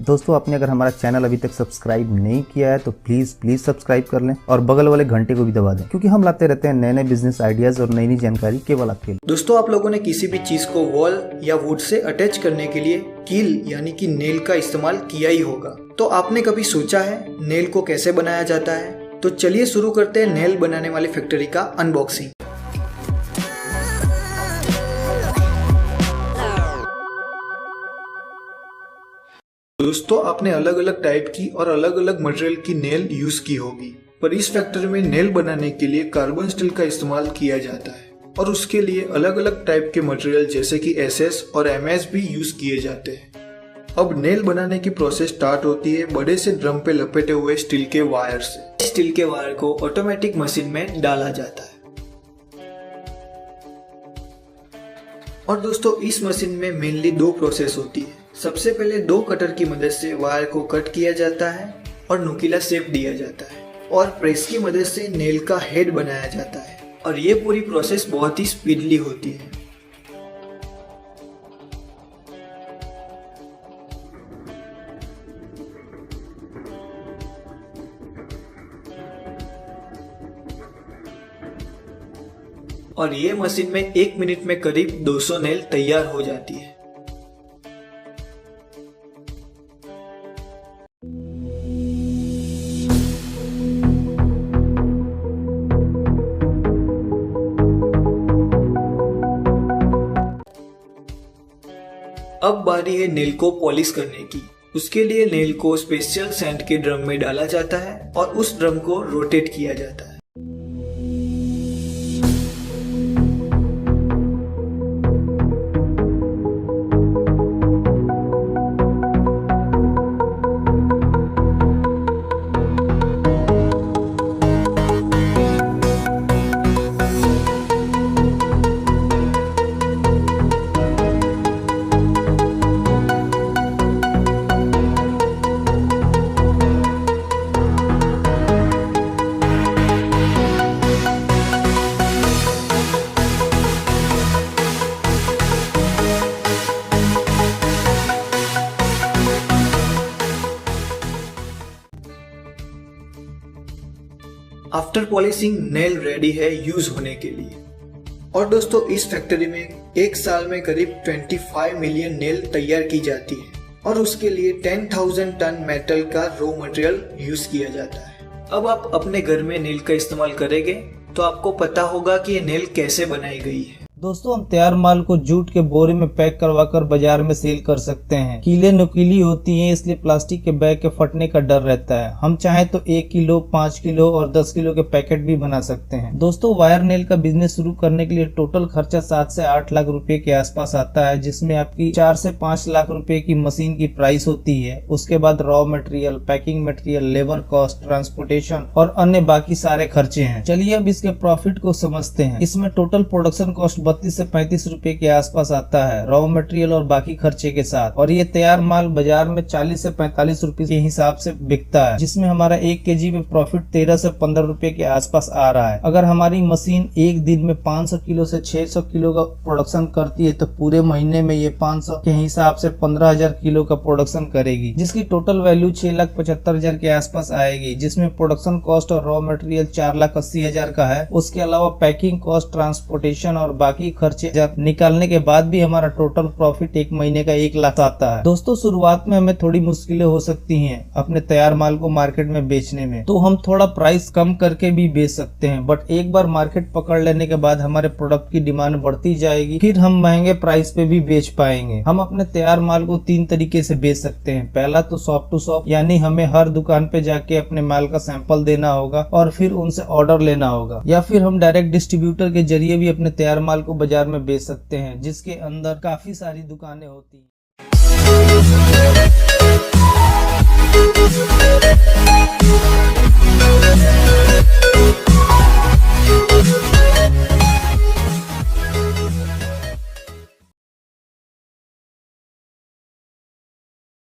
दोस्तों आपने अगर हमारा चैनल अभी तक सब्सक्राइब नहीं किया है तो प्लीज सब्सक्राइब कर लें और बगल वाले घंटे को भी दबा दें, क्योंकि हम लाते रहते हैं नए नए बिजनेस आइडियाज और नई नई जानकारी केवल आपके लिए। दोस्तों आप लोगों ने किसी भी चीज को वॉल या वुड से अटैच करने के लिए कील यानी कि नेल का इस्तेमाल किया ही होगा। तो आपने कभी सोचा है नेल को कैसे बनाया जाता है? तो चलिए शुरू करते हैं नेल बनाने वाली फैक्ट्री का अनबॉक्सिंग। दोस्तों आपने अलग अलग टाइप की और अलग अलग मटेरियल की नेल यूज की होगी, पर इस फैक्ट्री में नेल बनाने के लिए कार्बन स्टील का इस्तेमाल किया जाता है और उसके लिए अलग अलग टाइप के मटेरियल जैसे कि SS और MS भी यूज किए जाते हैं। अब नेल बनाने की प्रोसेस स्टार्ट होती है बड़े से ड्रम पे लपेटे हुए स्टील के वायर से। स्टील के वायर को ऑटोमेटिक मशीन में डाला जाता है और दोस्तों इस मशीन में मेनली दो प्रोसेस होती है। सबसे पहले दो कटर की मदद से वायर को कट किया जाता है और नुकीला शेप दिया जाता है और प्रेस की मदद से नेल का हेड बनाया जाता है और ये पूरी प्रोसेस बहुत ही स्पीडली होती है। और ये मशीन में 1 मिनट में करीब 200 नेल तैयार हो जाती है। अब बारी है नेल को पॉलिश करने की। उसके लिए नेल को स्पेशल सैंड के ड्रम में डाला जाता है और उस ड्रम को रोटेट किया जाता है। आफ्टर पॉलिशिंग नेल रेडी है यूज होने के लिए। और दोस्तों इस फैक्ट्री में एक साल में करीब 25 मिलियन नेल तैयार की जाती है और उसके लिए 10,000 टन मेटल का रॉ मटेरियल यूज किया जाता है। अब आप अपने घर में नेल का इस्तेमाल करेंगे तो आपको पता होगा कि ये नेल कैसे बनाई गई है। दोस्तों हम तैयार माल को जूट के बोरे में पैक करवाकर बाजार में सेल कर सकते हैं। कीलें नुकीली होती हैं, इसलिए प्लास्टिक के बैग के फटने का डर रहता है। हम चाहें तो 1 किलो, 5 किलो और 10 किलो के पैकेट भी बना सकते हैं। दोस्तों वायर नेल का बिजनेस शुरू करने के लिए टोटल खर्चा 7 से 8 लाख रुपए के आसपास आता है, जिसमें आपकी 4 से 5 लाख रुपए की मशीन की प्राइस होती है। उसके बाद raw material, packing material, labour cost, transportation और अन्य बाकी सारे खर्चे हैं। चलिए अब इसके प्रॉफिट को समझते हैं। इसमें टोटल प्रोडक्शन कॉस्ट 32 से 35 रुपए के आसपास आता है, रॉ मटेरियल और बाकी खर्चे के साथ। और ये तैयार माल बाजार में 40 से 45 रुपए के हिसाब से बिकता है, जिसमें हमारा 1 केजी में प्रॉफिट 13 से 15 रुपए के आसपास आ रहा है। अगर हमारी मशीन एक दिन में 500 किलो से 600 किलो का प्रोडक्शन करती है तो पूरे महीने में ये 500 के हिसाब से 15,000 किलो का प्रोडक्शन करेगी, जिसकी टोटल वैल्यू 6,75,000 के आसपास आएगी, जिसमें प्रोडक्शन कॉस्ट और रॉ मटेरियल 4,80,000 का है। उसके अलावा पैकिंग कॉस्ट, ट्रांसपोर्टेशन और बाकी खर्चे जब निकालने के बाद भी हमारा टोटल प्रॉफिट एक महीने का 1 लाख आता है। दोस्तों शुरुआत में हमें थोड़ी मुश्किलें हो सकती हैं अपने तैयार माल को मार्केट में बेचने में, तो हम थोड़ा प्राइस कम करके भी बेच सकते हैं। बट एक बार मार्केट पकड़ लेने के बाद हमारे प्रोडक्ट की डिमांड बढ़ती जाएगी, फिर हम महंगे प्राइस पे भी बेच पाएंगे। हम अपने तैयार माल को 3 तरीके से बेच सकते हैं। पहला तो शॉप टू शॉप, यानी हमें हर दुकान पे जाके अपने माल का सैंपल देना होगा और फिर उनसे ऑर्डर लेना होगा, या फिर हम डायरेक्ट डिस्ट्रीब्यूटर के जरिए भी अपने तैयार माल को बाजार में बेच सकते हैं, जिसके अंदर काफी सारी दुकानें होती हैं।